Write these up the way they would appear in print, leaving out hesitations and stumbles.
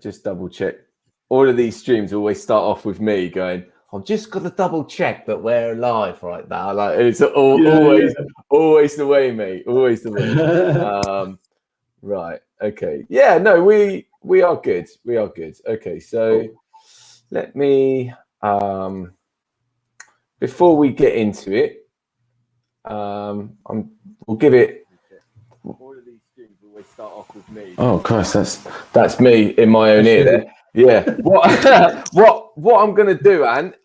just double check. All of these streams always start off with me going, I've just got to double check that we're live right now. Like it's always the way, mate. Always the way. Right. Okay. Yeah. No, we are good. We are good. Okay. So let me before we get into it, we'll give it. All of these streams always start off with me. Oh, Christ, that's me in my own ear there. Yeah. What I'm going to do, Ant,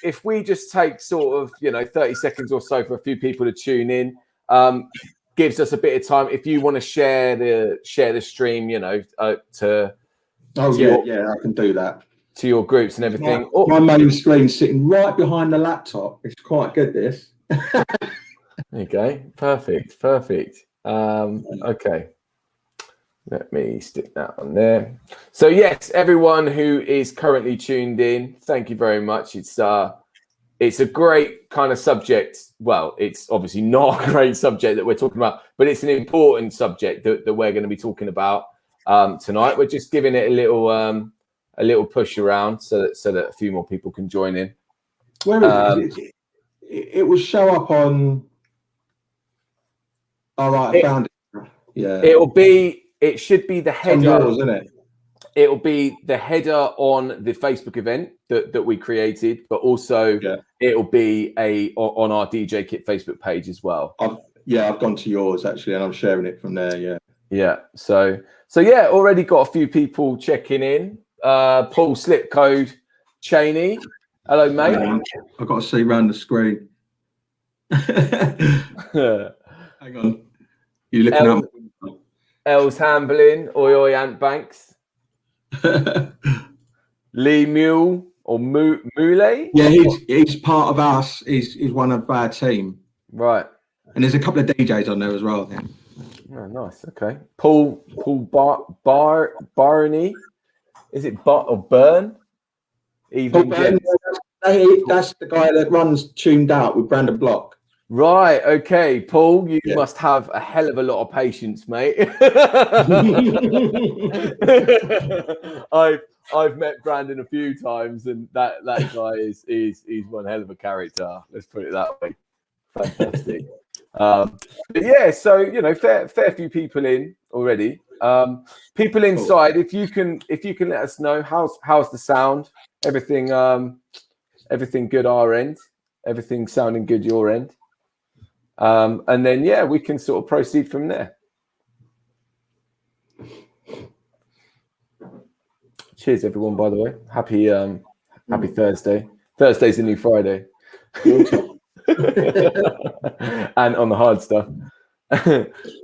if we just take sort of 30 seconds or so for a few people to tune in, gives us a bit of time. If you want to share the stream, I can do that to your groups and everything. My main screen's sitting right behind the laptop. It's quite good. This. There you go. Perfect. Okay. Let me stick that on there. So yes, everyone who is currently tuned in, thank you very much. It's a great kind of subject. Well, it's obviously not a great subject that we're talking about, but it's an important subject that we're going to be talking about tonight. We're just giving it a little push around so that a few more people can join in. Where is it? It will show up on. All right, I found it. Yeah. It should be the header. Yours, isn't it? It'll be the header on the Facebook event that we created, but also it'll be on our DJ Kit Facebook page as well. I've gone to yours actually, and I'm sharing it from there. Yeah. Yeah. So yeah, already got a few people checking in. Paul Slipcode Cheney. Hello, mate. I've got to see round the screen. Hang on. You're looking at Els Hamblin, Oi Ant Banks. Lee Mule or Mule? Yeah, he's part of us. He's one of our team. Right. And there's a couple of DJs on there as well. Yeah. Oh, nice. Okay. Paul Barney. Is it Burn? Paul Burn, that's the guy that runs Tuned Out with Brandon Block. Right. Okay, Paul, you must have a hell of a lot of patience, mate. I've met Brandon a few times, and that guy is one hell of a character. Let's put it that way. Fantastic. But yeah, so fair few people in already. People inside, if you can let us know how's the sound, everything good our end, everything sounding good your end. And then, we can sort of proceed from there. Cheers, everyone, by the way. Happy Thursday. Thursday's the new Friday. And on the hard stuff.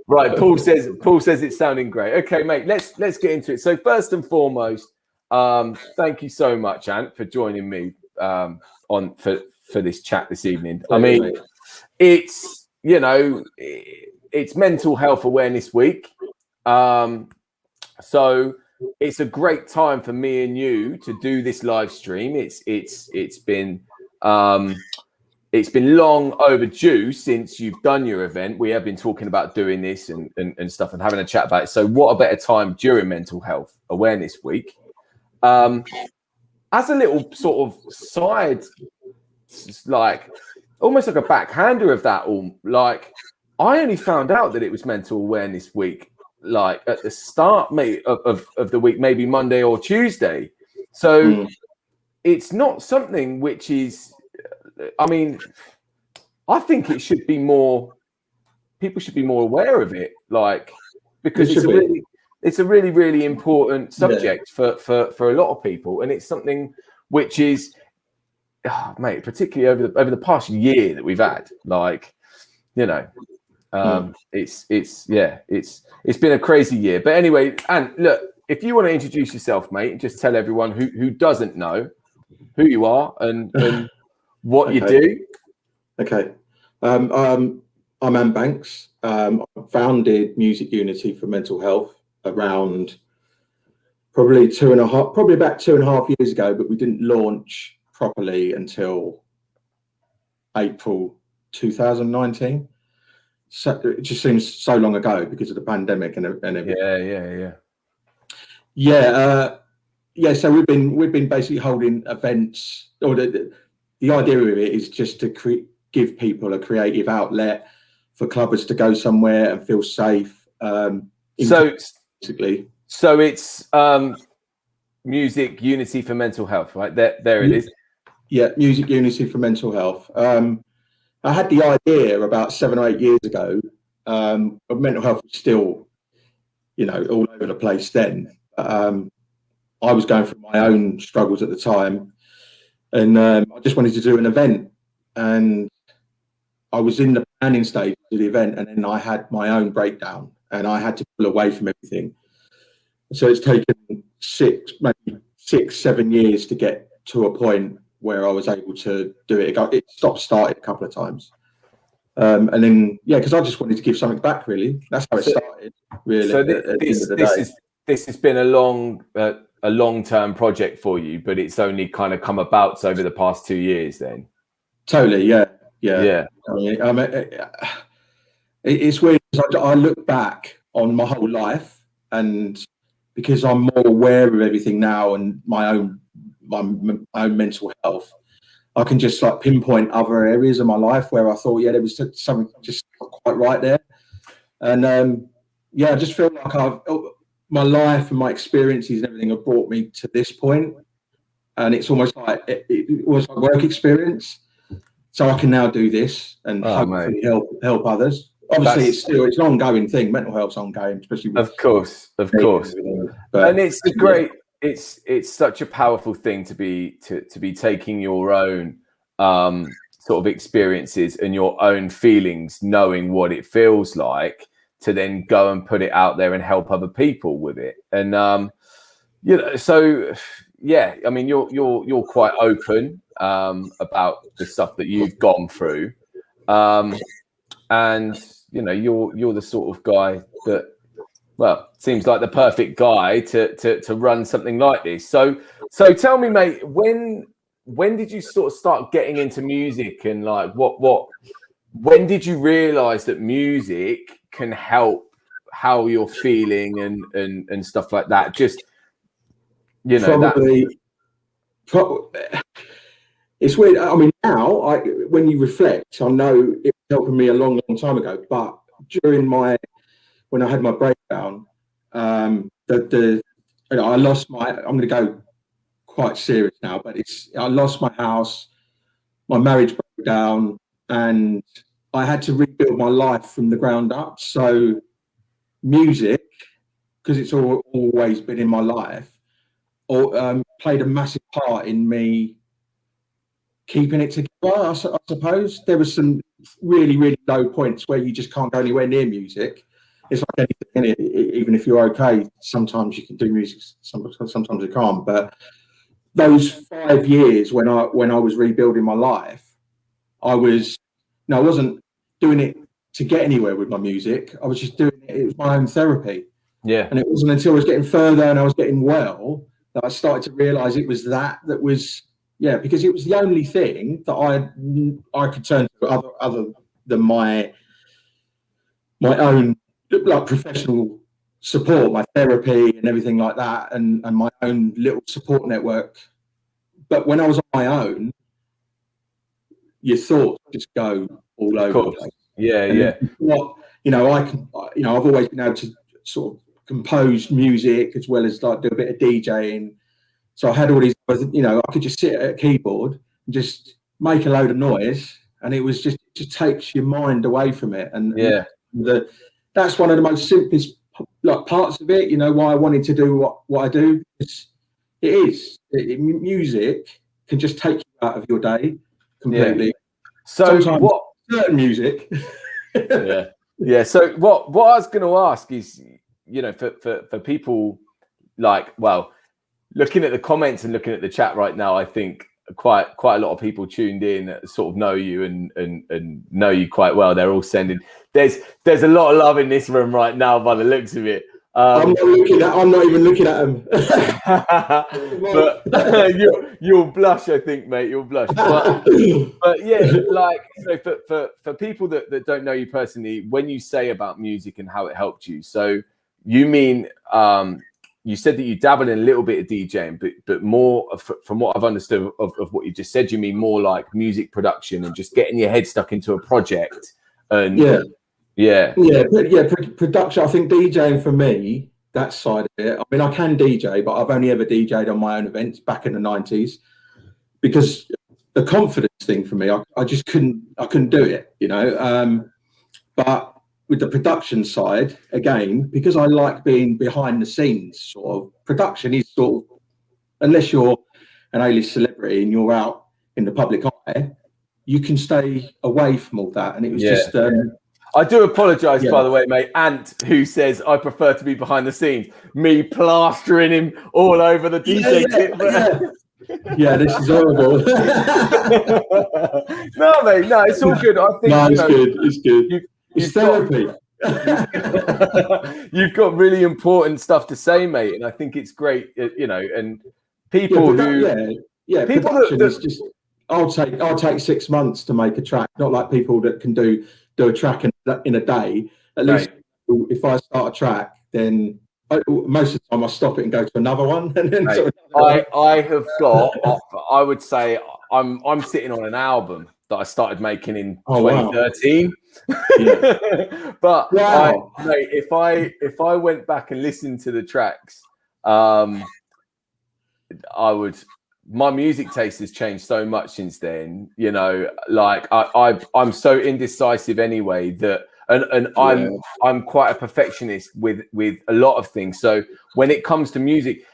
Right, Paul says it's sounding great. Okay, mate, let's get into it. So first and foremost, thank you so much, Ant, for joining me for this chat this evening. I mean, it's Mental Health Awareness Week. So it's a great time for me and you to do this live stream. It's been long overdue since you've done your event. We have been talking about doing this and stuff and having a chat about it. So what a better time during Mental Health Awareness Week. As a little sort of side, like almost like a backhander of that all, like I only found out that it was Mental Awareness Week like at the start of the week, maybe Monday or Tuesday. So it's not something which is, I mean, I think it should be more, people should be more aware of it, like, because it's a really, really important subject for a lot of people. And it's something which is, mate, particularly over the past year that we've had, like, it's been a crazy year. But anyway, and look, if you want to introduce yourself, mate, just tell everyone who doesn't know who you are and what you do. Okay. I'm Ant Banks. I founded Music Unity for Mental Health around probably about 2.5 years ago, but we didn't launch properly until April 2019. So it just seems so long ago because of the pandemic and everything. Yeah. yeah, so we've been basically holding events, or the idea of it is just to give people a creative outlet for clubbers to go somewhere and feel safe. So basically, so it's music unity for mental health, right? There it is. Yeah, music unity for mental health. I had the idea about 7 or 8 years ago. Mental health was still, all over the place then. I was going through my own struggles at the time, and I just wanted to do an event. And I was in the planning stage of the event, and then I had my own breakdown, and I had to pull away from everything. So it's taken maybe 6, 7 years to get to a point where I was able to do it. It stopped started a couple of times. And then, because I just wanted to give something back, really. That's how it started, really. So at the end of the day. This has been a long-term project for you, but it's only kind of come about over the past 2 years then. Totally, yeah. I mean, it's weird because I look back on my whole life, and because I'm more aware of everything now and my own mental health, I can just like pinpoint other areas of my life where I thought, there was something just not quite right there. And I just feel like my life and my experiences and everything have brought me to this point. And it's almost like it was like work experience. So I can now do this and hopefully help others. Obviously, it's an ongoing thing. Mental health's ongoing, especially with of course. But, and it's great. It's such a powerful thing to be taking your own sort of experiences and your own feelings, knowing what it feels like, to then go and put it out there and help other people with it. And so I mean, you're quite open about the stuff that you've gone through, and you're the sort of guy that, well, seems like the perfect guy to run something like this. So tell me, mate, when did you sort of start getting into music, and like when did you realize that music can help how you're feeling and stuff like that? Just probably it's weird. I mean, now when you reflect, I know it was helping me a long time ago, but during when I had my breakdown, I lost I'm going to go quite serious now, but I lost my house, my marriage broke down, and I had to rebuild my life from the ground up. So music, because it's always been in my life, played a massive part in me keeping it together. I suppose there was some really, really low points where you just can't go anywhere near music. It's like anything, even if you're okay, sometimes you can do music, sometimes you can't. But those 5 years when I was rebuilding my life, I wasn't doing it to get anywhere with my music. I was just doing it. It was my own therapy. Yeah. And it wasn't until I was getting further and I was getting well that I started to realize it was that was, because it was the only thing that I could turn to other than my own like professional support, my therapy and everything like that, and my own little support network. But when I was on my own, your thoughts just go all over the place. I've always been able to sort of compose music as well as like do a bit of DJing. So I had all these, I could just sit at a keyboard and just make a load of noise, and it just takes your mind away from it. And that's one of the most simplest parts of it. Why I wanted to do what I do. Music can just take you out of your day completely. So sometimes certain music. So what I was going to ask is, for people looking at the comments and looking at the chat right now, I think quite a lot of people tuned in that sort of know you and know you quite well. They're all sending. There's a lot of love in this room right now by the looks of it. I'm not even looking at them. But you'll blush, I think, mate. You'll blush. But for people that don't know you personally, when you say about music and how it helped you, so you mean you said that you dabble in a little bit of DJing, but more from what I've understood of what you just said, you mean more like music production and just getting your head stuck into a project. And production. I think DJing for me, that side of it. I mean, I can DJ, but I've only ever DJed on my own events back in the 90s because the confidence thing for me, I just couldn't do it, you know. But with the production side, again, because I like being behind the scenes, sort of production is sort of, unless you're an A-list celebrity and you're out in the public eye, you can stay away from all that. And it was just. I do apologise, by the way, mate. Ant, who says I prefer to be behind the scenes, me plastering him all over the DJ kit. Yeah, this is horrible. No, mate, no, it's all good. I think it's good. It's therapy. You've got really important stuff to say, mate, and I think it's great, you know. And people production is just. I'll take 6 months to make a track. Not like people that can do a track in a day. At least if I start a track, then most of the time I stop it and go to another one. And then I have got. I would say I'm sitting on an album that I started making in 2013. Wow. But mate, if I went back and listened to the tracks, I would. My music taste has changed so much since then. You know, like I'm so indecisive anyway that, and I'm quite a perfectionist with a lot of things. So when it comes to music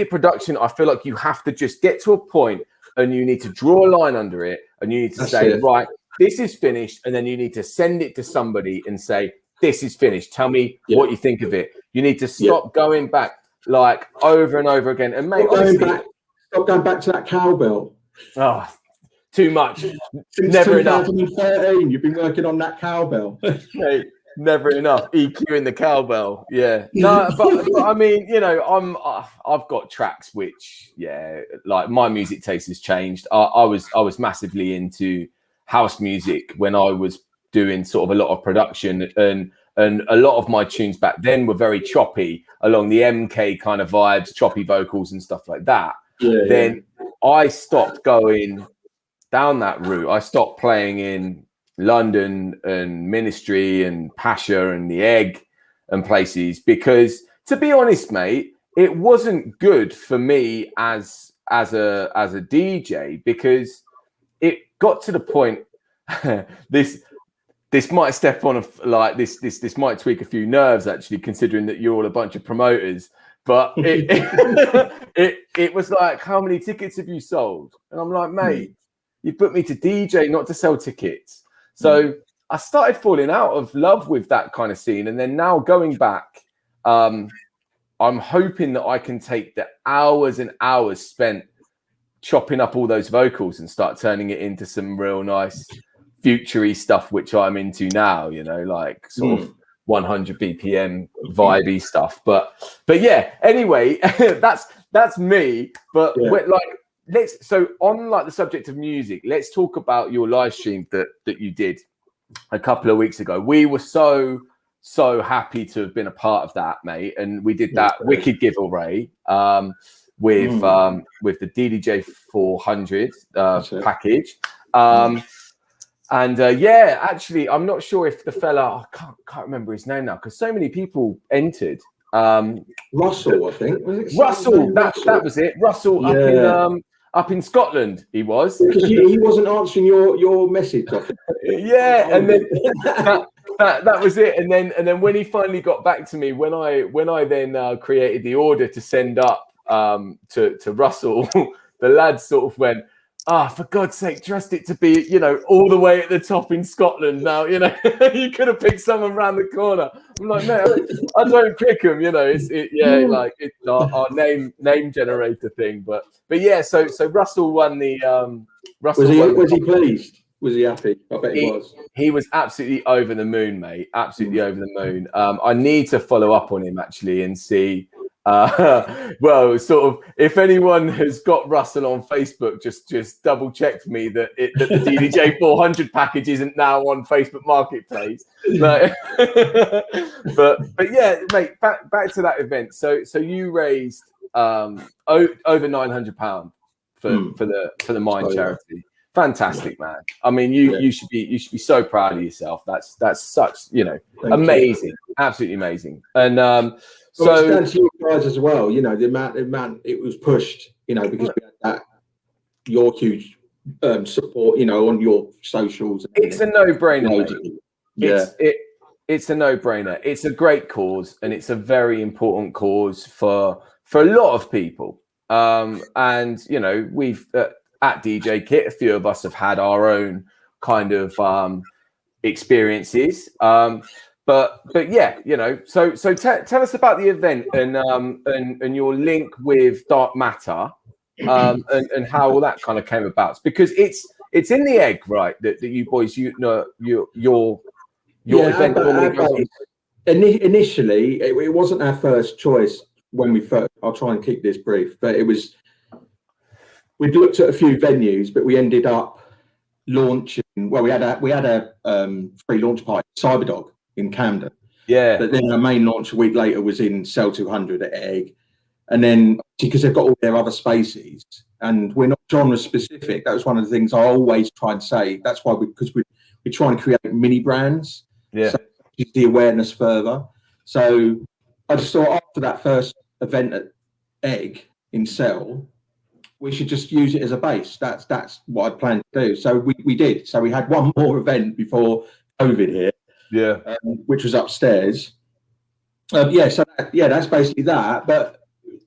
production, I feel like you have to just get to a point and you need to draw a line under it and you need to say, right, this is finished. And then you need to send it to somebody and say, this is finished. Tell me what you think of it. You need to stop going back like over and over again. And mate, stop going back to that cowbell. Oh, too much. Since Never enough. 2013, you've been working on that cowbell. Mate, never enough. EQing the cowbell. Yeah. No, but I mean, you know, I've got tracks which, like my music taste has changed. I was massively into house music when I was doing sort of a lot of production, and a lot of my tunes back then were very choppy, along the MK kind of vibes, choppy vocals and stuff like that. Then I stopped going down that route. I stopped playing in London and Ministry and Pasha and the Egg and places because, to be honest, mate, it wasn't good for me as a DJ because it got to the point. This might step on this might tweak a few nerves actually, considering that you're all a bunch of promoters. But it was like, how many tickets have you sold? And I'm like, mate, you put me to DJ, not to sell tickets. So I started falling out of love with that kind of scene. And then now going back, I'm hoping that I can take the hours and hours spent chopping up all those vocals and start turning it into some real nice future-y stuff, which I'm into now, you know, like sort of 100 BPM vibey stuff. But yeah, anyway, that's me. But so on like the subject of music, let's talk about your live stream that you did a couple of weeks ago. We were so happy to have been a part of that, mate. And we did that wicked giveaway with the DDJ 400 package. And actually, I'm not sure if the fella, I can't remember his name now because so many people entered. Russell, I think. Russell, that was it. Russell up in Scotland, he was. He wasn't answering your message. Yeah, and then that was it. And then when he finally got back to me, when I then created the order to send up to Russell, the lads sort of went, for God's sake, trust it to be, you know, all the way at the top in Scotland now, you know. You could have picked someone around the corner. I'm like, man, I don't pick them, you know. It's our name generator thing. But yeah, so Russell won the was he pleased? Was he happy? I bet he was. He was absolutely over the moon, mate. Absolutely over the moon. I need to follow up on him actually and see Well, sort of, if anyone has got Russell on Facebook, just double check for me that the DDJ 400 package isn't now on Facebook Marketplace. Like, but yeah, mate, back to that event. So you raised over £900 for the Mind charity. Fantastic, man. I mean, you should be so proud of yourself. That's such, amazing, absolutely amazing. And so it's down to you guys as well. You know, the amount it was pushed. You know, because we had your huge support. You know, on your socials. It's a no-brainer. Yeah. It's a no-brainer. It's a great cause, and it's a very important cause for a lot of people. And we've at DJ Kit, a few of us have had our own kind of experiences. But yeah, so tell us about the event and your link with Dark Matter, and how all that kind of came about, because it's in the egg, right? That you boys, your event normally goes on. Initially, it wasn't our first choice when we first. I'll try and keep this brief, but it was. We'd looked at a few venues, but we ended up launching. Well, we had a free launch party, Cyberdog, in Camden. Yeah. But then our main launch a week later was in Cell 200 at Egg, and then because they've got all their other spaces, and we're not genre specific. That was one of the things I always try and say. That's why because we try and create mini brands. Yeah. So the awareness further. So I just thought after that first event at Egg in Cell, we should just use it as a base. That's what I planned to do. So we did. So we had one more event before COVID hit. Yeah. Which was upstairs. That's basically that. But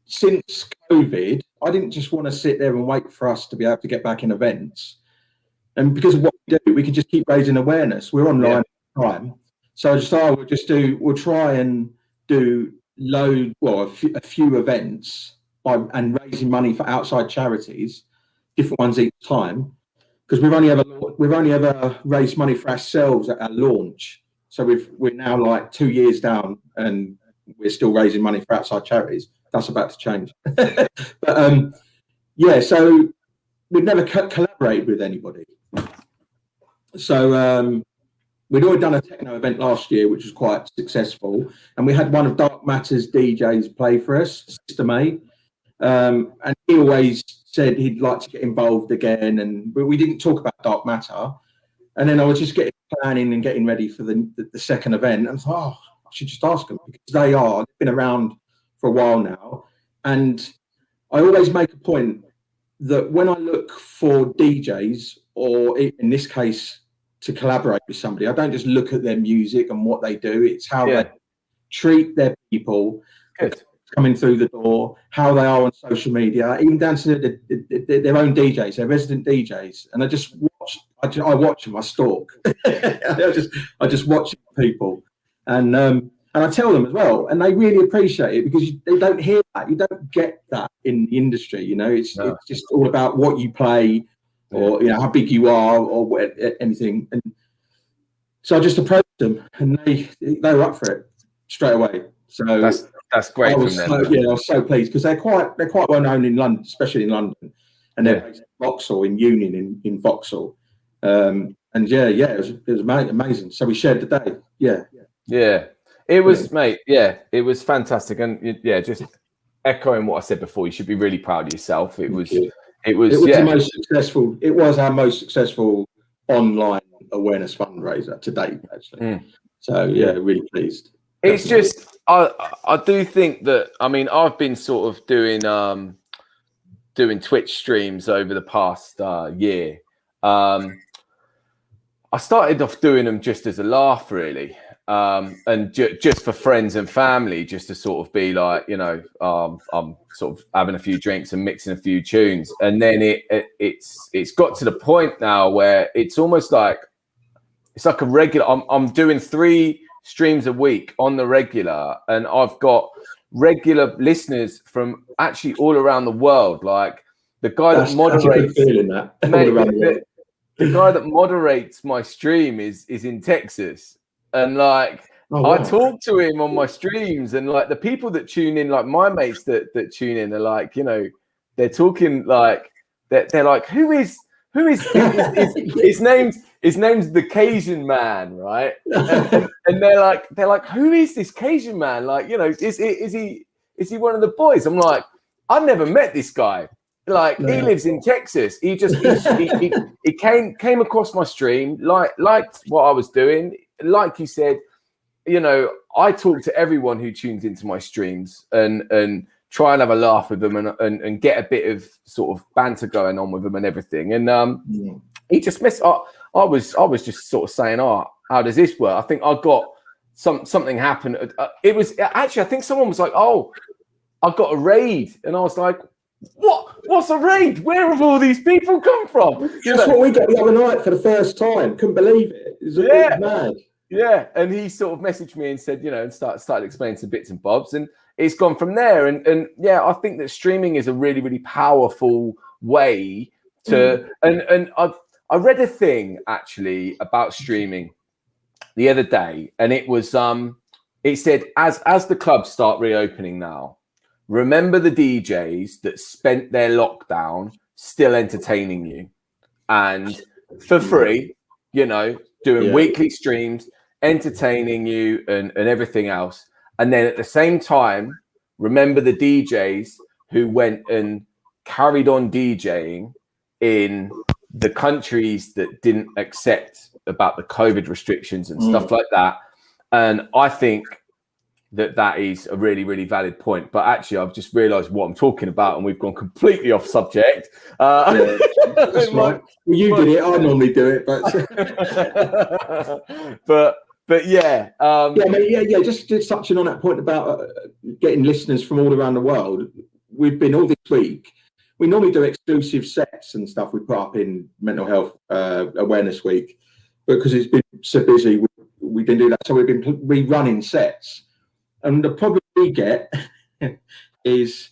since COVID, I didn't just want to sit there and wait for us to be able to get back in events. And because of what we do, we can just keep raising awareness. We're online all the time. So I just thought we'll try and do a few events and raising money for outside charities, different ones each time, because we've only ever raised money for ourselves at our launch. So we're now like 2 years down, and we're still raising money for outside charities. That's about to change. But so we've never collaborated with anybody. So we'd already done a techno event last year, which was quite successful, and we had one of Dark Matter's DJs play for us, Sister May. And he always said he'd like to get involved again, but we didn't talk about Dark Matter. And then I was just planning and getting ready for the second event, and I thought, I should just ask them, because they've been around for a while now. And I always make a point that when I look for DJs, or in this case, to collaborate with somebody, I don't just look at their music and what they do. It's how they treat their people. Good. Coming through the door, how they are on social media, even down to their own DJs, their resident DJs. And I just watch. I watch them. I stalk. I just watch people, and I tell them as well, and they really appreciate it, because they don't hear that. You don't get that in the industry. It's just all about what you play, or how big you are, or anything. And so I just approached them, and they were up for it straight away. So that's great from them. I was so pleased, because they're quite well known in London, especially in London, and they're based in Vauxhall, in Union in Vauxhall. And it was amazing. So we shared the day. Yeah, it was, mate. Yeah, it was fantastic, and just echoing what I said before, you should be really proud of yourself. It was the most successful. It was our most successful online awareness fundraiser to date, actually. So really pleased. It's just, I do think that, I mean, I've been sort of doing Twitch streams over the past year. I started off doing them just as a laugh, really, and just for friends and family, just to sort of be like, I'm sort of having a few drinks and mixing a few tunes, and then it's got to the point now where it's almost like it's like a regular. I'm doing 3 streams a week on the regular, and I've got regular listeners from actually all around the world. Like the guy that moderates, the guy that moderates my stream is in Texas, and like Oh, I wow. talk to him on my streams, and like the people that tune in, like my mates that tune in, are like, you know, they're talking like they're like, who is his name's the Cajun man, right? And they're like, who is this Cajun man? Like, you know, is he one of the boys? I'm like, I've never met this guy. Like, he lives in Texas. He came across my stream, liked what I was doing. Like you said, you know, I talk to everyone who tunes into my streams and try and have a laugh with them and get a bit of sort of banter going on with them and everything. And he just missed. I was just sort of saying, oh, how does this work? I think I got something happened. It was actually, I think someone was like, oh, I got a raid, and I was like, what's a raid? Where have all these people come from? That's what we got the other night for the first time. Couldn't believe it. It was mad. Yeah, and he sort of messaged me and said, you know, and started explaining some bits and bobs, and it's gone from there. And yeah, I think that streaming is a really, really powerful way to. And I read a thing actually about streaming the other day, and it was it said as the clubs start reopening now, remember the DJs that spent their lockdown still entertaining you and for free, you know, doing weekly streams, entertaining you and everything else. And then at the same time, remember the DJs who went and carried on DJing in the countries that didn't accept about the COVID restrictions and stuff like that. And I think that is a really, really valid point. But actually, I've just realised what I'm talking about, and we've gone completely off subject. That's right. Well, you did it. I normally do it, but but yeah, Just touching on that point about getting listeners from all around the world. We've been all this week. We normally do exclusive sets and stuff we put up in Mental Health Awareness Week, but because it's been so busy, we didn't do that. So we've been rerunning sets. And the problem we get is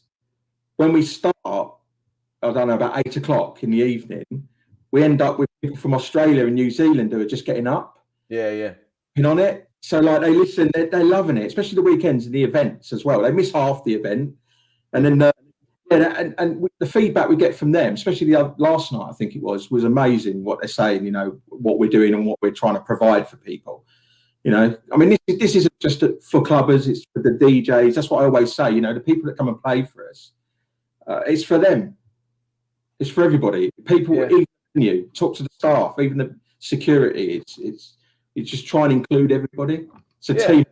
when we start, I don't know, about 8 o'clock in the evening, we end up with people from Australia and New Zealand who are just getting up. Yeah. Been on it. So like they listen, they're loving it, especially the weekends and the events as well. They miss half the event. And then and the feedback we get from them, especially the last night, I think it was amazing what they're saying, you know, what we're doing and what we're trying to provide for people. You know, I mean, this isn't just for clubbers, it's for the DJs. That's what I always say, you know, the people that come and play for us, it's for them. It's for everybody. People, even you, talk to the staff, even the security. It's just try and include everybody. It's a team.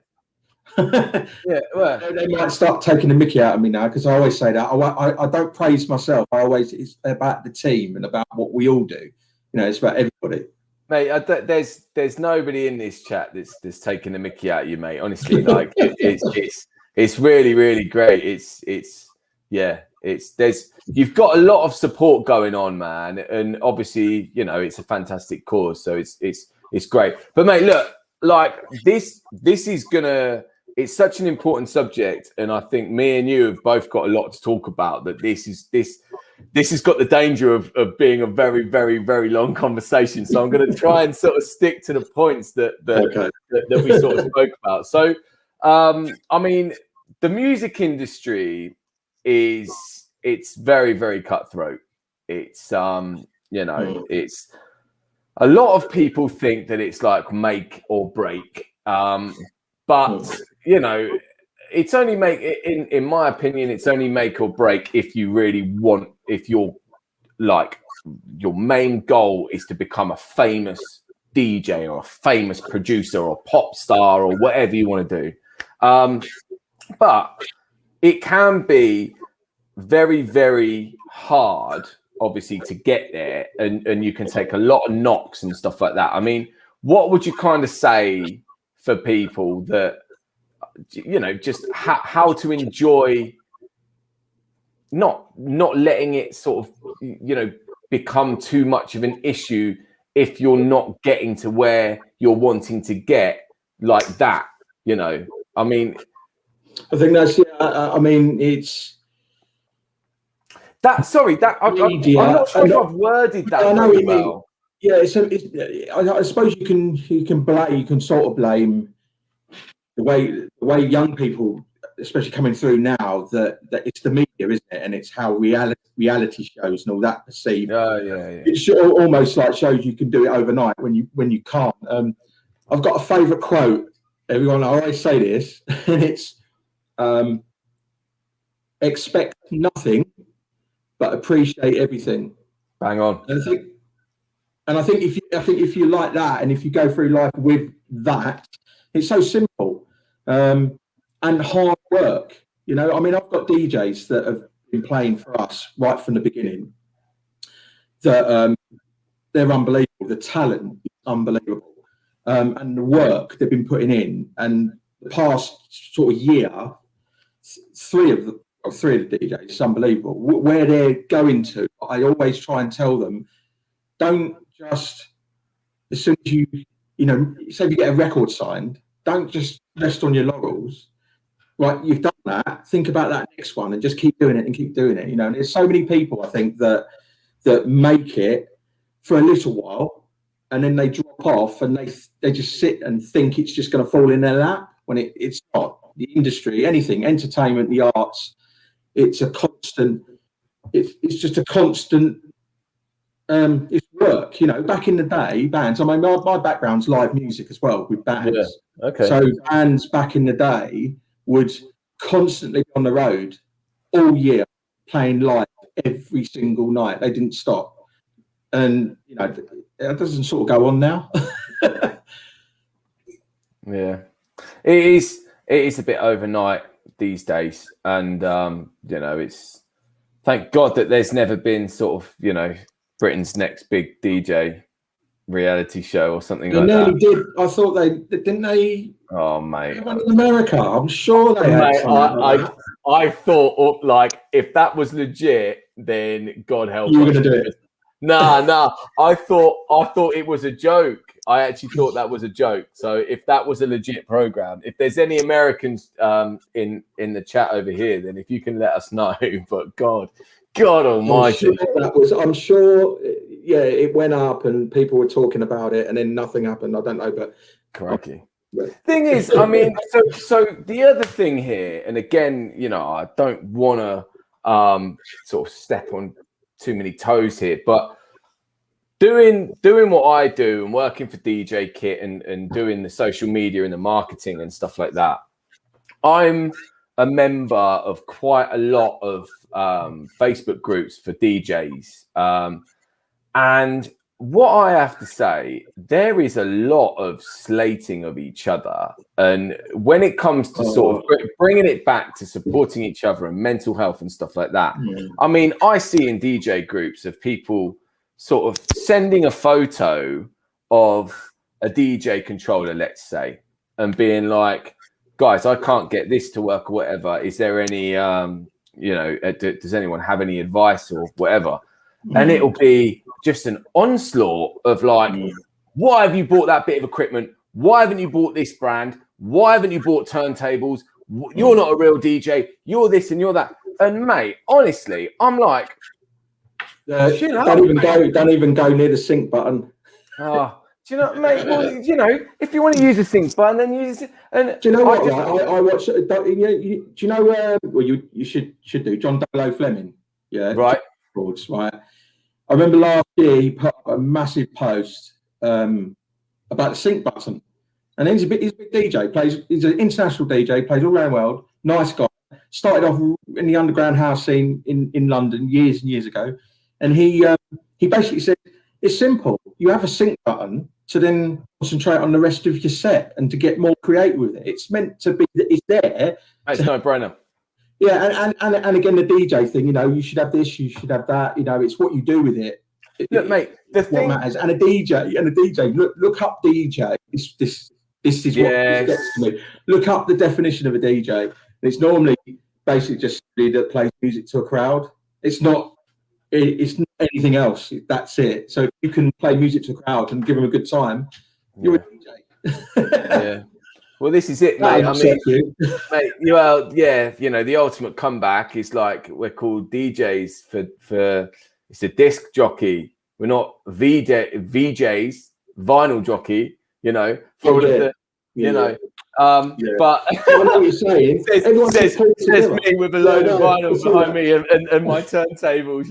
Well, they might start taking the mickey out of me now because I always say that. I don't praise myself. It's about the team and about what we all do. You know, it's about everybody. Mate, there's nobody in this chat that's taking the mickey out of you, mate. Honestly, like it's really, really great. You've got a lot of support going on, man, and obviously, you know, it's a fantastic cause, so it's great. But mate, look, like this is gonna. It's such an important subject, and I think me and you have both got a lot to talk about. That this has got the danger of being a very, very, very long conversation. So I'm going to try and sort of stick to the points that we sort of spoke about. So, I mean, the music industry it's very, very cutthroat. It's you know, it's a lot of people think that it's like make or break. But you know, it's only in my opinion, it's only make or break if you really want, if you're like, your main goal is to become a famous DJ or a famous producer or pop star or whatever you want to do. But it can be very, very hard, obviously, to get there, and you can take a lot of knocks and stuff like that. I mean, what would you kind of say for people that, you know, just how to enjoy not letting it sort of, you know, become too much of an issue if you're not getting to where you're wanting to get like that, you know? I mean, I think that's, I mean, it's that. Sorry, that I'm not sure if I've worded that very well. Yeah, I suppose you can sort of blame way young people, especially coming through now, that it's the media, isn't it? And it's how reality shows and all that perceived. Yeah. It almost like shows you can do it overnight when you can't. I've got a favourite quote. Everyone, I always say this, and it's expect nothing, but appreciate everything. Bang on. And I think if you like that, and if you go through life with that, it's so simple and hard work. You know, I mean, I've got DJs that have been playing for us right from the beginning. That they're unbelievable. The talent is unbelievable, and the work they've been putting in. And the past sort of year, three of the DJs, it's unbelievable. Where they're going to, I always try and tell them, don't just, as soon as you say if you get a record signed, don't just rest on your laurels. Right, you've done that. Think about that next one and just keep doing it and keep doing it. You know, and there's so many people I think that make it for a little while and then they drop off and they just sit and think it's just going to fall in their lap when it's not. The industry, anything, entertainment, the arts, it's a constant. It's just a constant. It's work, you know. Back in the day, bands. I mean, my background's live music as well with bands. Yeah. Okay. So bands back in the day would constantly be on the road all year, playing live every single night. They didn't stop, and you know, it doesn't sort of go on now. Yeah, it is a bit overnight these days, and you know, it's thank God that there's never been sort of, you know, Britain's next big DJ reality show or something like that. They nearly did. I thought didn't they? Oh mate, One in America. I'm sure they had. Mate, I thought like if that was legit, then God help us. You were going to do it. Nah. I thought it was a joke. I actually thought that was a joke. So if that was a legit program, if there's any Americans in the chat over here, then if you can let us know. But God Almighty, I'm sure. Yeah, it went up and people were talking about it, and then nothing happened. I don't know, but crikey. Thing is, I mean, so the other thing here, and again, you know, I don't want to sort of step on too many toes here, but doing what I do and working for DJ Kit and doing the social media and the marketing and stuff like that, I'm a member of quite a lot of Facebook groups for DJs, and what I have to say, there is a lot of slating of each other. And when it comes to sort of bringing it back to supporting each other and mental health and stuff like that, I mean, I see in DJ groups of people sort of sending a photo of a DJ controller, let's say, and being like, guys, I can't get this to work or whatever. Is there any, you know, does anyone have any advice or whatever? And it'll be just an onslaught of like, why have you bought that bit of equipment? Why haven't you bought this brand? Why haven't you bought turntables? You're not a real DJ. You're this and you're that. And mate, honestly, I'm like, don't even go near the sync button. Oh, do you know, mate? Well, you know, if you want to use a sync button, then use it. And do you know what? I watch. Do you know? Well, you should do. John Dalo Fleming. Yeah. Right. Right. I remember last year he put up a massive post about the sync button, and he's a big DJ. He's an international DJ. Plays all around the world. Nice guy. Started off in the underground house scene in London years and years ago, and he basically said it's simple. You have a sync button to then concentrate on the rest of your set and to get more creative with it. It's meant to be that it's there. It's no brainer. Yeah, and again, the DJ thing, you know, you should have this, you should have that, you know, it's what you do with it. Look, mate, the thing matters. And a DJ, look up DJ. This is what gets to me. Look up the definition of a DJ. And it's normally basically just somebody that plays music to a crowd. It's not anything else. That's it. So if you can play music to a crowd and give them a good time, you're a DJ. Yeah. Well, this is it, mate. I mean, mate, you know, the ultimate comeback is like we're called DJs for it's a disc jockey. We're not VJs, vinyl jockey. You know, for all of the, you know, But I know what you're saying. Says me with a load of vinyl behind me and my turntables.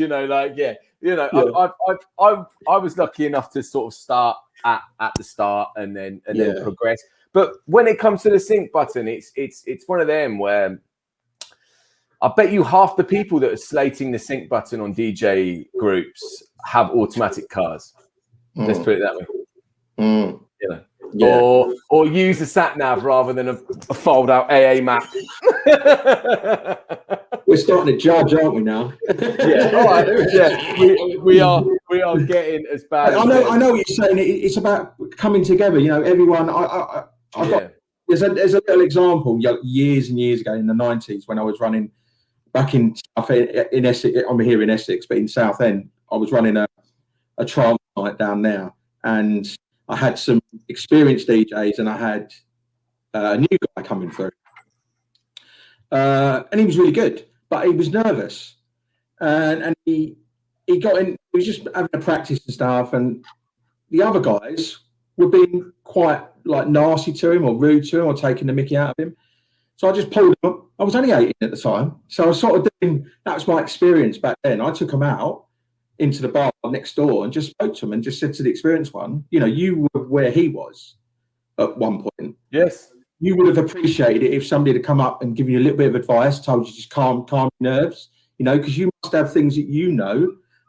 I was lucky enough to sort of start at the start and then progress. But when it comes to the sync button, it's one of them where I bet you half the people that are slating the sync button on DJ groups have automatic cars. Let's put it that way. Or use a sat nav rather than a fold out AA map. We're starting to judge, aren't we now? All right. Yeah, we are getting as bad. I know what you're saying. It's about coming together. Everyone. There's a little example. Years and years ago in the 90s when I was running back in Essex. I'm here in Essex, but in Southend, I was running a trial night down there, and I had some experienced DJs, and I had a new guy coming through, and he was really good, but he was nervous, and he got in. He was just having a practice and stuff, and the other guys were being quite nasty to him or rude to him or taking the mickey out of him. So I just pulled him up. I was only 18 at the time, so I was sort of doing. That was my experience back then. I took him out into the bar next door and just spoke to him and just said to the experienced one, you were where he was at one point. Yes. You would have appreciated it if somebody had come up and given you a little bit of advice, told you just calm your nerves, because you must have things that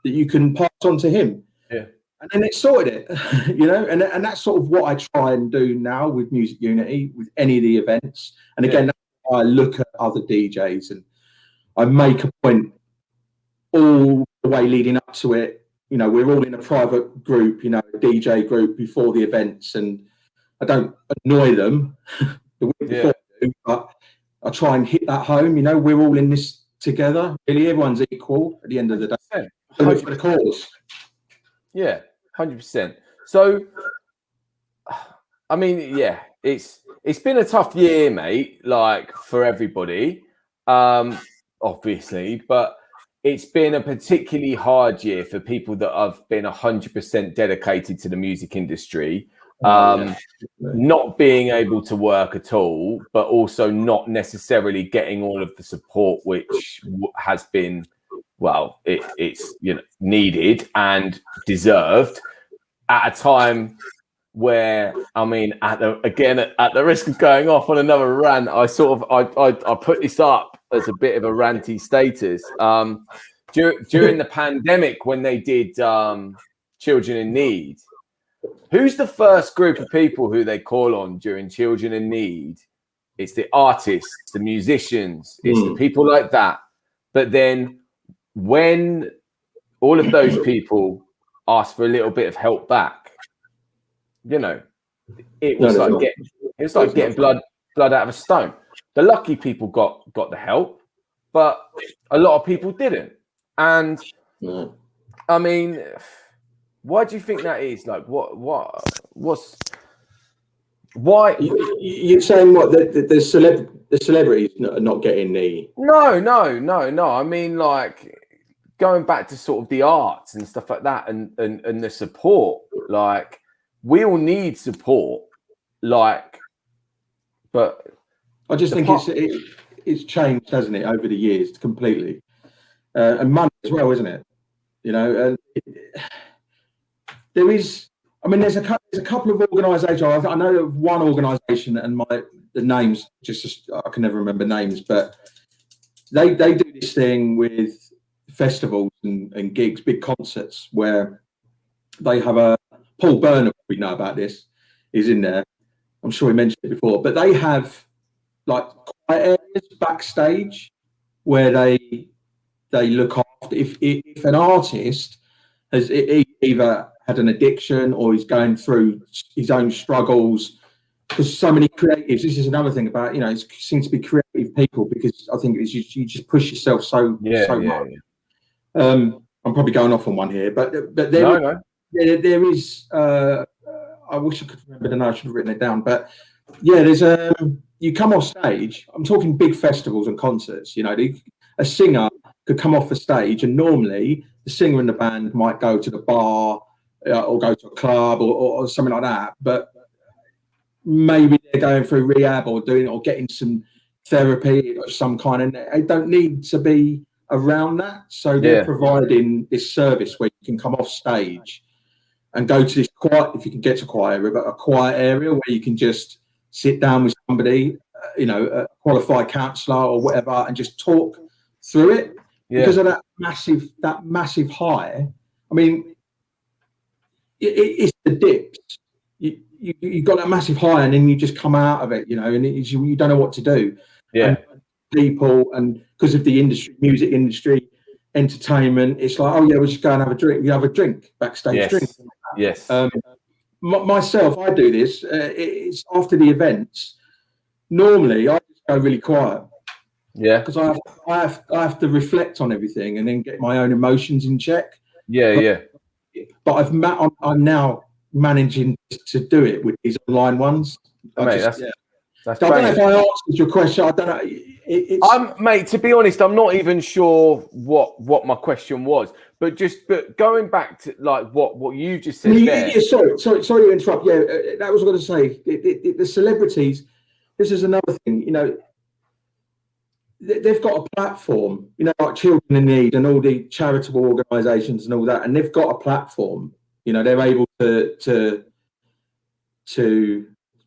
that you can pass on to him. Yeah. And then it sorted it, and that's sort of what I try and do now with Music Unity, with any of the events. And again, that's why I look at other DJs and I make a point all the way leading up to it. We're all in a private group, a DJ group before the events, and I don't annoy them the week before, but I try and hit that home. We're all in this together. Really, everyone's equal at the end of the day. For the cause. Yeah, 100%. So, I mean, it's been a tough year, mate. For everybody, obviously, but it's been a particularly hard year for people that have been 100% dedicated to the music industry. Not being able to work at all, but also not necessarily getting all of the support which has been, it's needed and deserved at a time where, I mean, at the risk of going off on another rant, I put this up as a bit of a ranty status. During the pandemic, when they did Children in Need, who's the first group of people who they call on during Children in Need? It's the artists, the musicians, it's the people like that. But then when all of those people ask for a little bit of help back, it was like getting blood out of a stone. The lucky people got the help, but a lot of people didn't. And I mean, why do you think that is? Why? You're saying what the celebrities are not getting the? No. I mean, going back to sort of the arts and stuff like that, and the support. We all need support. But I just think it's changed, hasn't it, over the years completely, and money as well, isn't it? And there is. I mean, there's a couple of organisations. I know of one organisation, and the names just I can never remember names, but they do this thing with festivals and gigs, big concerts, where they have a Paul Burnham. We know about this. Is in there. I'm sure he mentioned it before, but they have quiet areas backstage where they look after. If an artist has either had an addiction or he's going through his own struggles, because so many creatives. This is another thing about it seems to be creative people, because I think it's you just push yourself so much. Yeah. I'm probably going off on one here, but there is. I wish I could remember the name. I should have written it down. But there's you come off stage. I'm talking big festivals and concerts. A singer could come off the stage, and normally the singer and the band might go to the bar or go to a club or something like that. But maybe they're going through rehab or getting some therapy of some kind, and they don't need to be around that. So they're providing this service where you can come off stage and go to this quiet, if you can get to quiet area, but a quiet area where you can just sit down with somebody, a qualified counsellor or whatever, and just talk through it. Because of that massive high. I mean, it's the dips. You got that massive high, and then you just come out of it, and you don't know what to do. Yeah. And people, and because of the industry, music industry, entertainment, it's like, oh yeah, we'll just go and have a drink. We have a drink, backstage drink. Yes. Myself, I do this. It's after the events. Normally, I just go really quiet. Yeah. Because I have to reflect on everything and then get my own emotions in check. But I'm now managing to do it with these online ones. That's I don't know if I answered your question. I don't know. Mate, to be honest, I'm not even sure what my question was. But going back to like what you just said there. Sorry to interrupt. Yeah, that was what I was going to say. The celebrities. This is another thing. They've got a platform. Like Children in Need and all the charitable organisations and all that, and they've got a platform. They're able to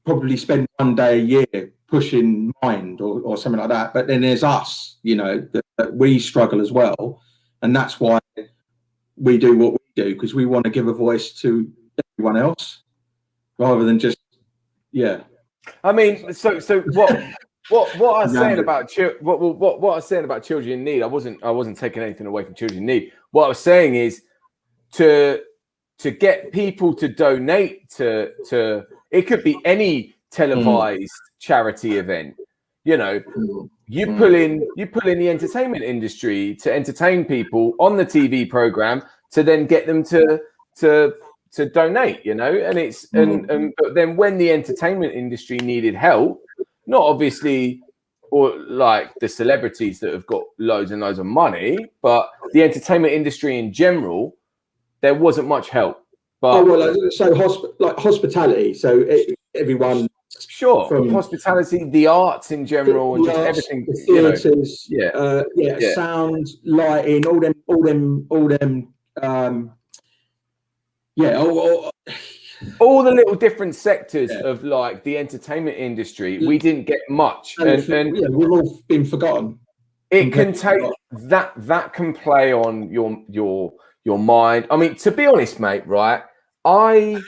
probably spend one day a year pushing Mind or something like that. But then there's us, that we struggle as well. And that's why we do what we do, because we want to give a voice to everyone else rather than just, I mean, so what I was saying about what I was saying about Children in Need, I wasn't taking anything away from Children in Need. What I was saying is to get people to donate to it could be any televised charity event. You pull in the entertainment industry to entertain people on the TV program to then get them to donate, and it's but then when the entertainment industry needed help, not obviously or like the celebrities that have got loads and loads of money, but the entertainment industry in general, there wasn't much help. But hospitality. So everyone, from hospitality, the arts in general, and just everything. The theatres, sound, lighting, all them. All the little different sectors of like the entertainment industry, we didn't get much, and we've all been forgotten. It can take that can play on your mind. I mean, to be honest, mate, right? I'm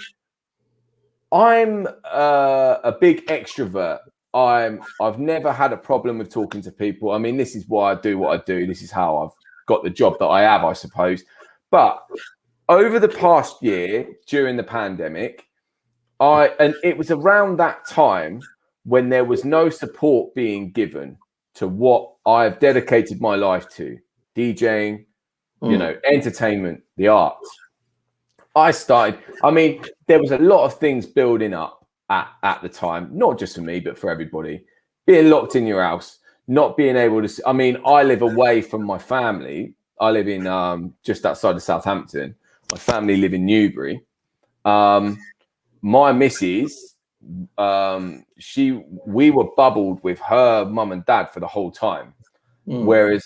a big extrovert. I've never had a problem with talking to people. I mean, this is why I do what I do. This is how I've got the job that I have, I suppose. But over the past year, during the pandemic, and it was around that time when there was no support being given to what I've dedicated my life to, DJing, entertainment, the arts. I mean, there was a lot of things building up at the time, not just for me, but for everybody. Being locked in your house, not being able to, I mean, I live away from my family. I live in just outside of Southampton. My family live in Newbury. My missus, we were bubbled with her mum and dad for the whole time. Whereas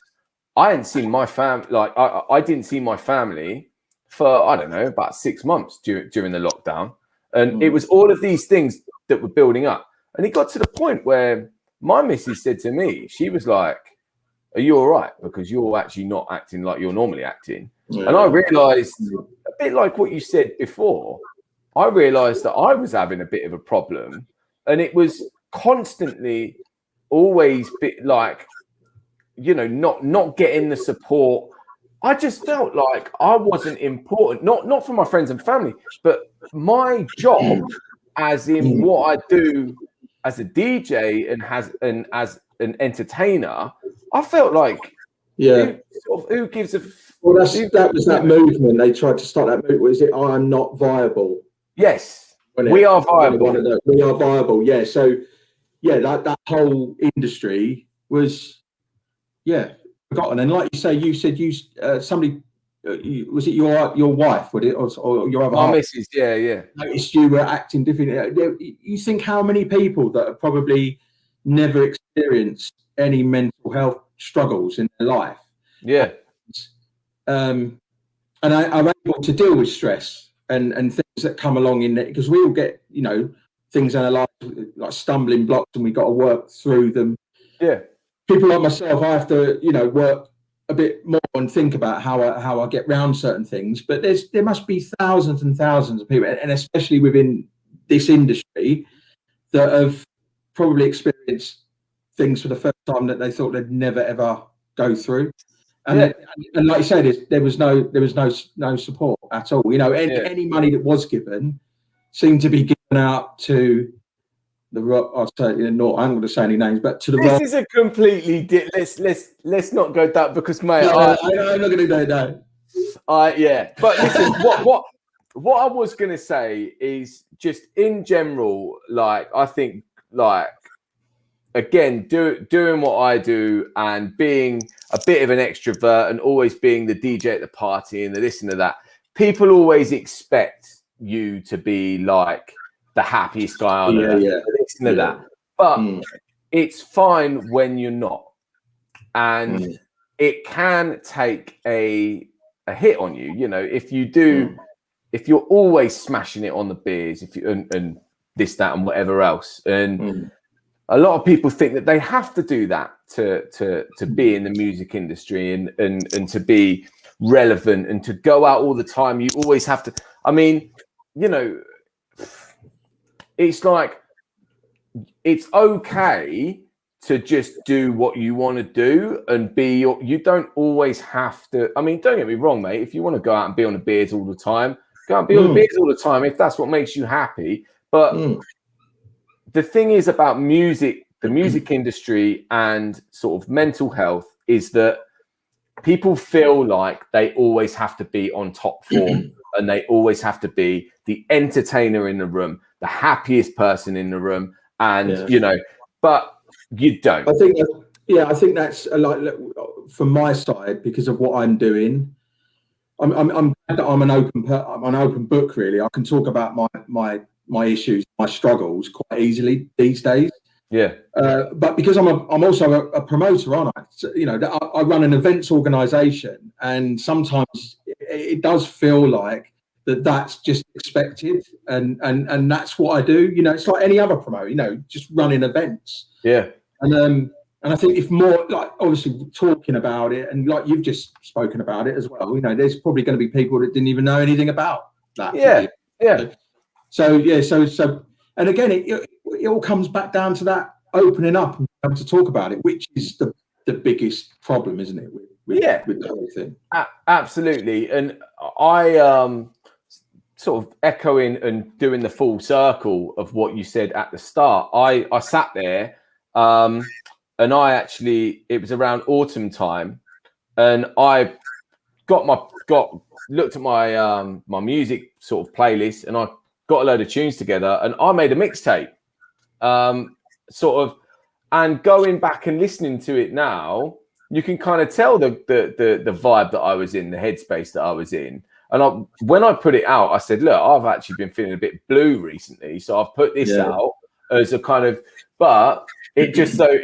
I hadn't seen my family, like I didn't see my family for, I don't know, about 6 months during the lockdown. And it was all of these things that were building up. And it got to the point where my missus said to me, she was like, "Are you all right? Because you're actually not acting like you're normally acting." And I realized, a bit like what you said before, I realized that I was having a bit of a problem. And it was constantly always like, not getting the support. I just felt like I wasn't important, not for my friends and family, but my job, as in what I do as a DJ and as an entertainer. I felt like, who gives a? Well, that was that movement. They tried to start that movement. Was it "I am not viable"? Yes, we are viable. We are viable. Yeah. So, that whole industry was, forgotten. And like you say, somebody was it your wife? Would it or your other My half? missus, yeah. Noticed you were acting differently. You think how many people that have probably never experienced any mental health struggles in their life, Yeah. and are able to deal with stress and things that come along in it, because we all get, things in our life like stumbling blocks, and we got to work through them. Yeah. People like myself, I have to, work a bit more and think about how I get around certain things. But there must be thousands and thousands of people, and especially within this industry, that have probably experienced things for the first time that they thought they'd never ever go through. And like you said, there was no support at all. Any money that was given seemed to be given out to the rock. I'll say no, I'm going to say any names, but to the this rock. is a completely let's not go that, because mate, I'm not going to do that. No. But listen, what I was going to say is just in general, like I think, like again, doing what I do and being a bit of an extrovert and always being the DJ at the party and the this and the that, people always expect you to be like the happiest guy on earth, this and that. But it's fine when you're not, and it can take a hit on you. If you do, if you're always smashing it on the beers, if you and this, that, and whatever else, and a lot of people think that they have to do that to be in the music industry and to be relevant and to go out all the time. You always have to. I mean, it's like it's okay to just do what you want to do and be you don't always have to. I mean, don't get me wrong, mate. If you want to go out and be on the beers all the time, go out and be on the beers all the time if that's what makes you happy. But the thing is about music, the music industry and sort of mental health is that people feel like they always have to be on top form and they always have to be the entertainer in the room, the happiest person in the room. And, but you don't. I think that's like from my side, because of what I'm doing. I'm an open book, really. I can talk about my issues, my struggles quite easily these days. Yeah. But because I'm also a promoter, aren't I? So, I run an events organisation, and sometimes it does feel like that's just expected, and that's what I do. It's like any other promoter, just running events. Yeah. And I think if more, like, obviously talking about it, and like you've just spoken about it as well, there's probably going to be people that didn't even know anything about that. Yeah. So, and again, it all comes back down to that opening up and being able to talk about it, which is the biggest problem, isn't it? With the whole thing. Absolutely. And I sort of echoing and doing the full circle of what you said at the start. I sat there, and it was around autumn time, and I looked at my my music sort of playlist, and I got a load of tunes together, and I made a mixtape, sort of, and going back and listening to it now, you can kind of tell the vibe that I was in, the headspace that I was in. And when I put it out, I said, look, I've actually been feeling a bit blue recently, so I've put this out as a kind of, but it just so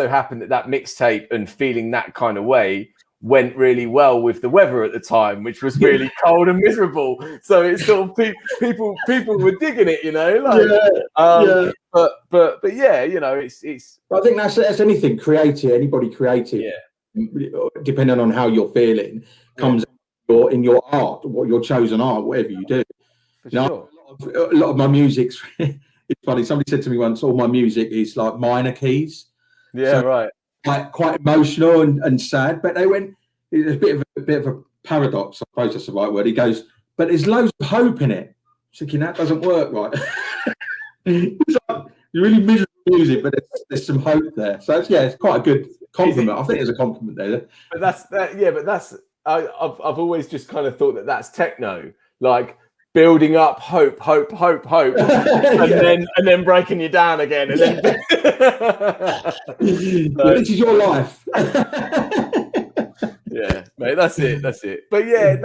happened that mixtape and feeling that kind of way went really well with the weather at the time, which was really cold and miserable. So it's sort of people were digging it, But yeah, it's. I think that's anything creative. Anybody creative, depending on how you're feeling, comes in your art, what your chosen art, whatever you do. Sure. A lot of my music's. It's funny. Somebody said to me once, all my music is like minor keys. Yeah, so, right. Quite emotional and sad. But they went, it's a bit of a paradox, I suppose that's the right word. He goes, but there's loads of hope in it. I'm thinking that doesn't work, right? It's like really miserable music, but there's some hope there. So it's quite a good compliment. I think there's a compliment there. But that's I've always just kind of thought that that's techno, like building up hope, and then breaking you down again, and then this is your life. mate. That's it. But yeah,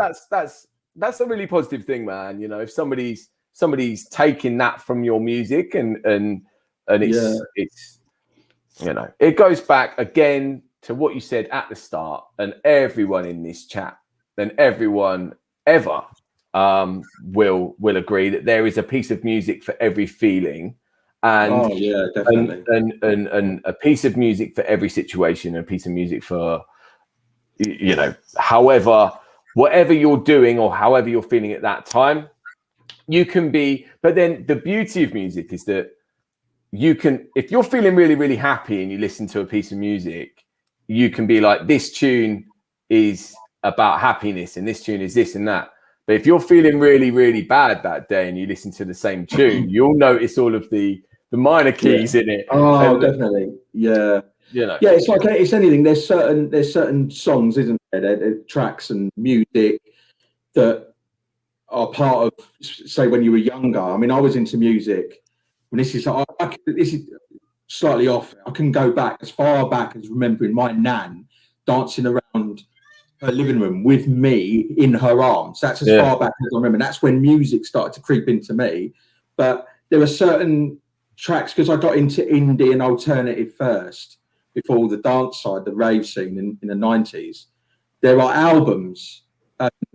that's a really positive thing, man. You know, if somebody's taking that from your music and it's you know, it goes back again to what you said at the start, and everyone in this chat and everyone ever will agree that there is a piece of music for every feeling, and definitely, and a piece of music for every situation, and a piece of music for, you know, however, whatever you're doing or however you're feeling at that time, you can be. But then the beauty of music is that you can, if you're feeling really, really happy and you listen to a piece of music, you can be like, this tune is about happiness and this tune is this and that. But if you're feeling really, really bad that day and you listen to the same tune, you'll notice all of the minor keys in it. Oh, definitely. Yeah. You know. Yeah, it's like it's anything. There's certain songs, isn't there? There tracks and music that are part of, say, when you were younger. I mean, I was into music. And this is slightly off. I can go back as far back as remembering my nan dancing around her living room with me in her arms. That's as far back as I remember. That's when music started to creep into me. But there are certain tracks, because I got into indie and alternative first before the dance side, the rave scene in the 90s. There are albums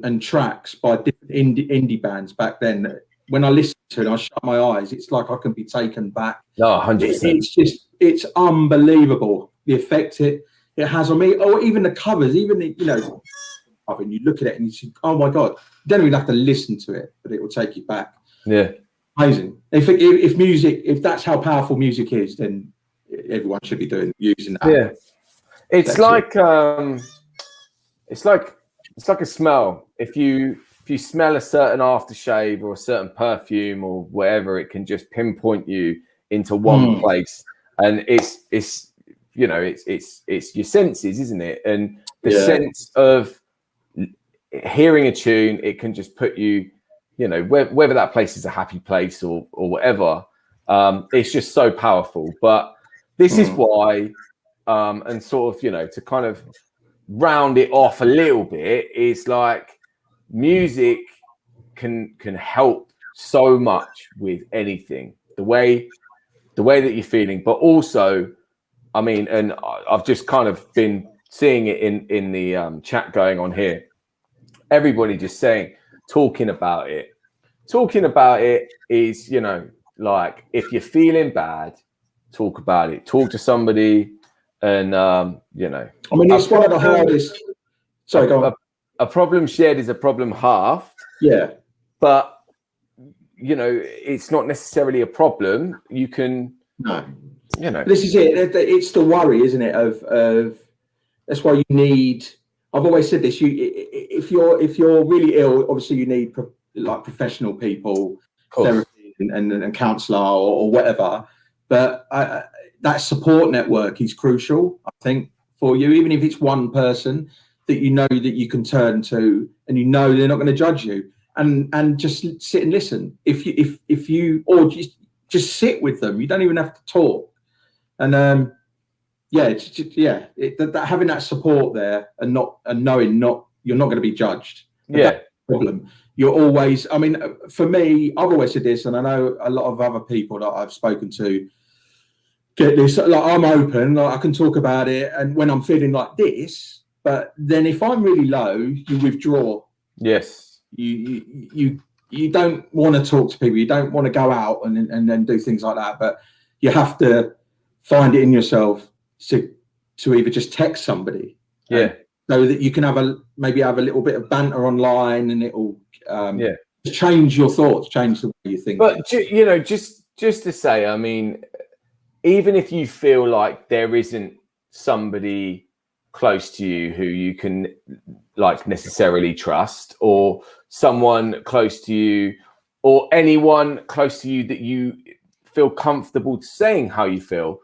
and tracks by different indie bands back then. When I listen to it, I shut my eyes. It's like I can be taken back. No, 100%. It's unbelievable the effect it has on me, or even the covers, even the, you know, and you look at it and you think, oh my god, you don't even have to listen to it, but it will take you back. Yeah, amazing. If music, if that's how powerful music is, then everyone should be using that. Yeah, it's like a smell. If you smell a certain aftershave or a certain perfume or whatever, it can just pinpoint you into one place, and it's you know, it's your senses, isn't it? And the sense of hearing a tune, it can just put you, you know, whether that place is a happy place or whatever. It's just so powerful. But this is why, and sort of, you know, to kind of round it off a little bit, is like music can help so much with anything, the way that you're feeling, but also, I mean, and I've just kind of been seeing it in the chat going on here. Everybody just saying, talking about it is, you know, like, if you're feeling bad, talk about it, talk to somebody, and you know, I mean, it's one of the hardest. Sorry, go on. A problem shared is a problem halved. Yeah, but you know, it's not necessarily a problem. You can, you know, this is it. It's the worry, isn't it? Of that's why you need. I've always said this. If you're really ill, obviously you need like professional people, therapy and counsellor or whatever. But that support network is crucial, I think, for you. Even if it's one person that you know that you can turn to, and you know they're not going to judge you, and just sit and listen. If you or just sit with them, you don't even have to talk. And having that support there and knowing you're not going to be judged. That's the problem. You're always, I mean, for me, I've always said this, and I know a lot of other people that I've spoken to get this. Like, I'm open, like, I can talk about it, and when I'm feeling like this. But then if I'm really low, you withdraw. Yes. You don't want to talk to people. You don't want to go out and then do things like that. But you have to find it in yourself to either just text somebody, so that you can maybe have a little bit of banter online, and it'll change your thoughts, change the way you think. But you know, just to say, I mean, even if you feel like there isn't somebody close to you who you can like necessarily trust, or someone close to you, or anyone close to you that you feel comfortable saying how you feel,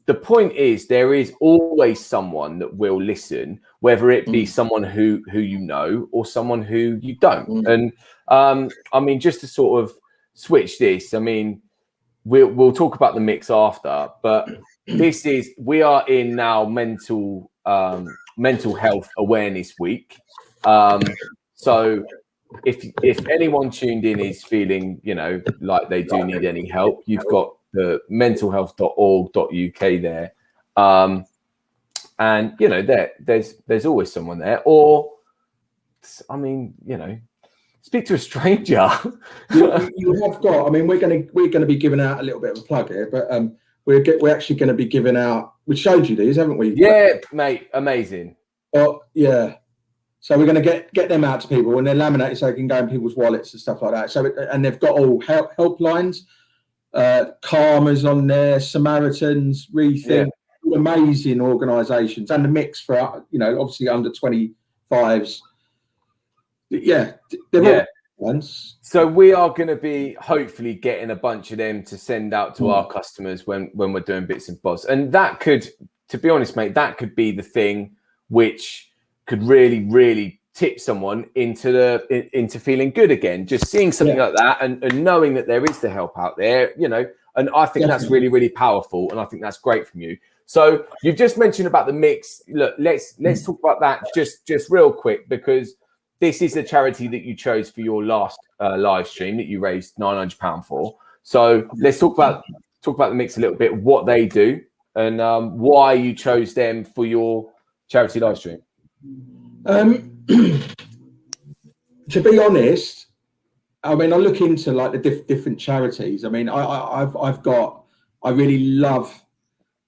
the point is there is always someone that will listen, whether it be someone who you know or someone who you don't. And I mean, just to sort of switch this, I mean, we'll talk about the mix after, but we are in now mental Mental Health Awareness Week. So if anyone tuned in is feeling, like they do need any help, you've got the mentalhealth.org.uk there. And there's always someone there. Or, I mean, speak to a stranger. you have got. I mean, we're gonna be giving out a little bit of a plug here, but we're actually going to be giving out. We showed you these, haven't we? Yeah, mate, amazing. Oh yeah. So we're going to get them out to people, and they're laminated so they can go in people's wallets and stuff like that. So and they've got all helplines, Karma's on there, Samaritans, Rethink, amazing organisations, and the mix for obviously under 25s. Yeah, they're all ones. So we are going to be hopefully getting a bunch of them to send out to our customers when we're doing bits and bobs, and that could, to be honest, mate, that could be the thing which could really, really tip someone into feeling good again. Just seeing something like that and knowing that there is the help out there, and I think that's really, really powerful. And I think that's great from you. So you've just mentioned about the mix. Look, let's talk about that just real quick, because this is the charity that you chose for your last live stream that you raised £900 for. So let's talk about the mix a little bit, what they do and why you chose them for your charity live stream. To be honest, I mean, I look into like the different charities. I mean, I really love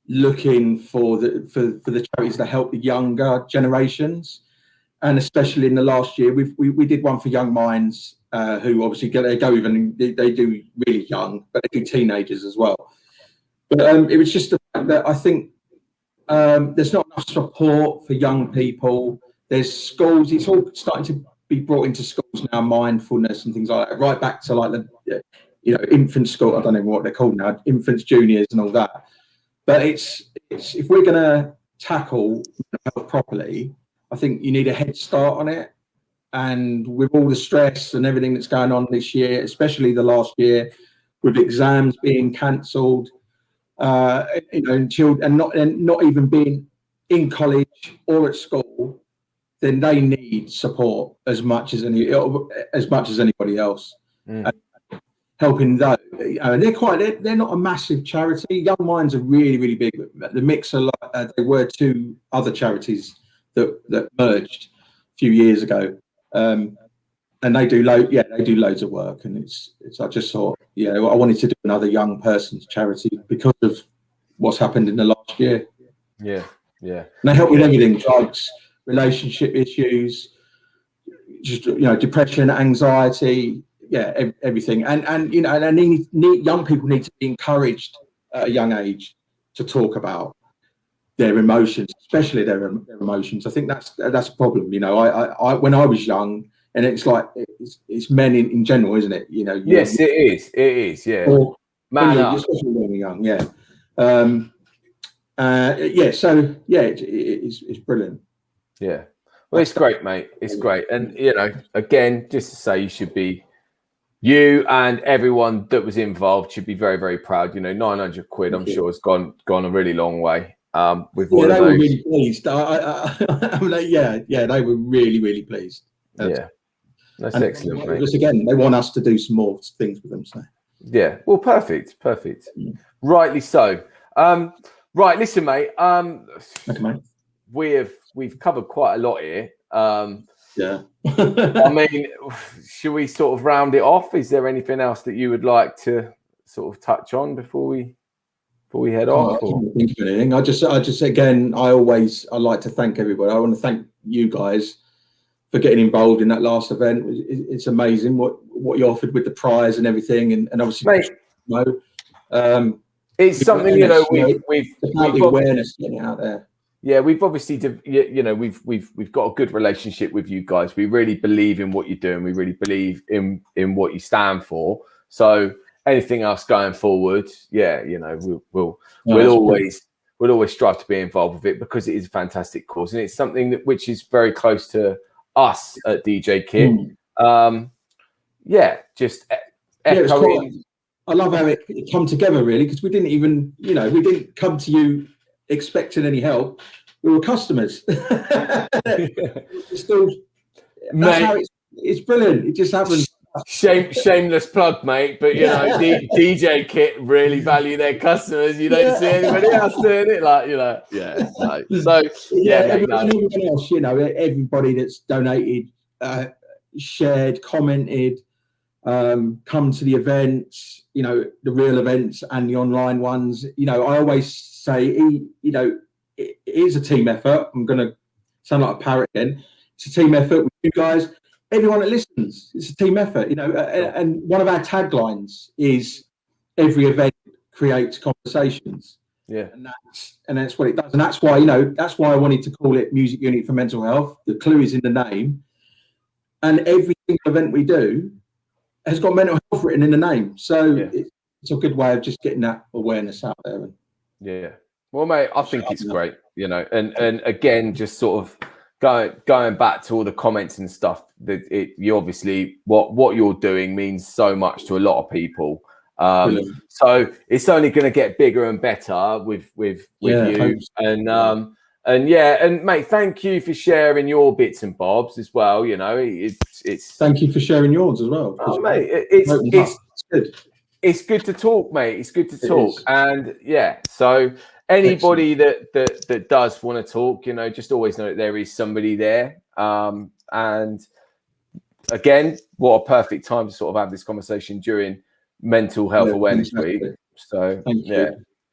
looking for the charities that help the younger generations, and especially in the last year, we did one for Young Minds, who obviously they do really young, but they do teenagers as well. But it was just the fact that I think there's not enough support for young people. There's schools, it's all starting to be brought into schools now, mindfulness and things like that, right back to like the infant school. I don't know what they're called now, infants, juniors and all that. But it's if we're going to tackle health properly, I think you need a head start on it. And with all the stress and everything that's going on this year, especially the last year, with exams being cancelled, and children and not even being in college or at school, then they need support as much as anybody else. Helping those, they're not a massive charity. Young Minds are really, really big. The mix are like there were two other charities that merged a few years ago, and they do loads of work. And it's I just thought, I wanted to do another young person's charity because of what's happened in the last year. Yeah. And they help with everything: drugs, relationship issues, just depression, anxiety, everything. And young people need to be encouraged at a young age to talk about their emotions, especially their emotions. I think that's a problem. I when I was young, and it's like it's men in general, isn't it? Yes, it is. Yeah. Or Man up. especially when you're young. Yeah. So it's brilliant. Yeah. Well, it's great, mate. It's great. And, again, just to say, you and everyone that was involved should be very, very proud. 900 quid, I'm sure, has gone a really long way with all of those. They were really pleased. They were really, really pleased. That's excellent, mate. Just again, they want us to do some more things with them. So. Yeah. Well, perfect. Rightly so. Right, listen, mate. Okay, mate. We've covered quite a lot here. Yeah. I mean, should we sort of round it off? Is there anything else that you would like to sort of touch on before we head off? I can't think of anything. I just again, I like to thank everybody. I want to thank you guys for getting involved in that last event. It's amazing what you offered with the prize and everything, and obviously, mate, it's something we've awareness getting out there. Yeah, we've obviously, we've got a good relationship with you guys. We really believe in what you're doing. We really believe in what you stand for. So anything else going forward, we'll always strive to be involved with it, because it is a fantastic cause, and it's something which is very close to us at DJ Kit. Echoing. I love how it come together, really, because we didn't even, we didn't come to you expecting any help. we were customers. Still, that's Mate, how it's brilliant. It just happens. Shameless plug, mate. But you know, DJ Kit really value their customers. You don't see anybody else doing it, like, you know. Yeah. No. So yeah, mate, everyone else, you know, everybody that's donated, shared, commented, come to the events, you know, the real events and the online ones. You know, I always say, you know, it is a team effort. I'm going to sound like a parrot again. It's a team effort with you guys. Everyone that listens, it's a team effort, you know. And one of our taglines is every event creates conversations. Yeah. And that's what it does. And that's why, you know, that's why I wanted to call it Music Unit for Mental Health. The clue is in the name. And every single event we do has got mental health written in the name. So it's a good way of just getting that awareness out there. Yeah. Well, mate, I think it's great, you know, and again, just sort of going back to all the comments and stuff, that you obviously what you're doing means so much to a lot of people. So it's only going to get bigger and better with you. And mate, thank you for sharing your bits and bobs as well. You know, it's thank you for sharing yours as well. Oh, mate, it's good to talk, mate. It's good to talk. And so anybody that does want to talk, you know, just always know that there is somebody there. And again, what a perfect time to sort of have this conversation during Mental Health Awareness Week. So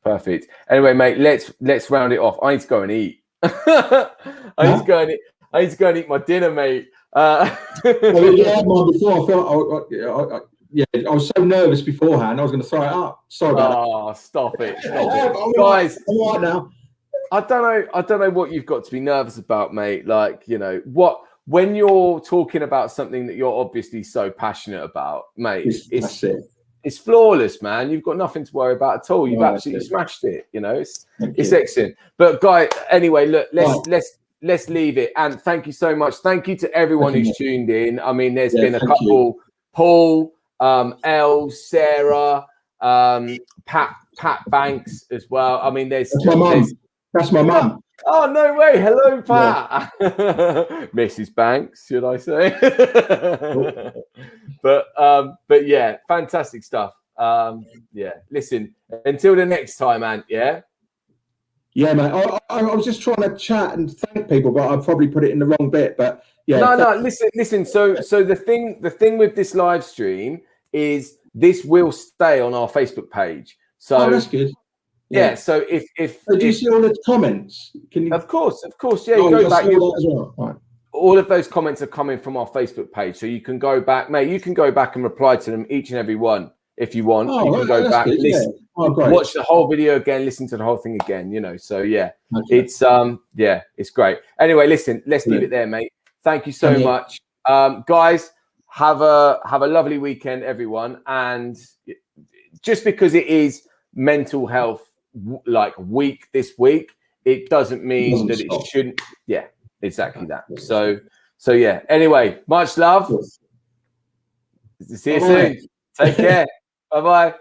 perfect. Anyway, mate, let's round it off. I need to go and eat. I need to go and eat my dinner, mate. I was so nervous beforehand. I was going to throw it up. Sorry about that. Oh, stop it, guys. I'm right now. I don't know what you've got to be nervous about, mate. Like, you know, when you're talking about something that you're obviously so passionate about, mate, it's flawless, man. You've got nothing to worry about at all. You've absolutely smashed it. You know, it's excellent. But guys, anyway, look, let's leave it. And thank you so much. Thank you to everyone who's tuned in. I mean, there's been a couple, Paul, Elle, Sarah, Pat Banks as well. I mean, that's my mum. Oh, no way. Hello, Pat. Mrs. Banks, should I say? But yeah, fantastic stuff. Listen, until the next time, Ant, yeah, mate. I was just trying to chat and thank people, but I probably put it in the wrong bit. But no. Listen. So the thing with this live stream is this will stay on our Facebook page. So that's good. Yeah. So if do you see all the comments? Can you? Of course. Yeah. You go back. As well. Right. All of those comments are coming from our Facebook page, so you can go back, mate. You can go back and reply to them, each and every one, if you want. You can go back, listen, watch the whole video again, listen to the whole thing again. You know, so it's it's great. Anyway, listen, let's leave it there, mate. Thank you so much, guys. Have a lovely weekend, everyone. And just because it is Mental Health week this week, it doesn't mean that it shouldn't. Yeah. Exactly that. So anyway, much love. See you soon. Take care. Bye-bye.